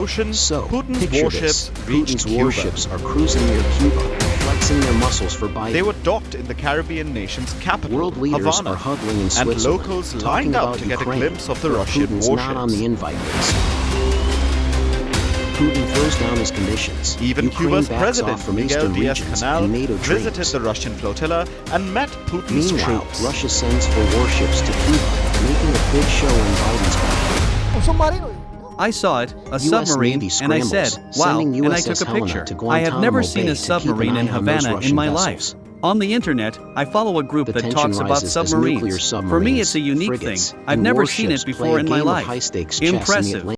ocean, So, Putin's picture warships this. reached Putin's Cuba. warships are cruising near Cuba, flexing their muscles for Biden. They were docked in the Caribbean nation's capital, World leaders Havana, are huddling in and Switzerland, locals talking lined up about to get Ukraine, a glimpse of the where Russian Putin's warships. not on the invite list. Putin throws down his conditions. Even Ukraine Cuba's backs president, off from Miguel eastern regions, Diaz-Canal, and NATO visited trains. the Russian flotilla and met Putin's Meanwhile, troops. Russia sends 4 warships to Cuba, making a big show in Biden's backyard. I saw it, a US submarine, Navy and I scrambles, said, wow, sending and I USS took a Helena picture. to I have never Guantanamo seen Bay a to keep an submarine eye in on those Havana in Russian my vessels. life. On the internet, I follow a group The that tension talks about rises as nuclear submarines. For me, it's a unique frigates, thing. I've and never seen warships it play before a in my game of life. high-stakes chess in the Impressive. Atlantic.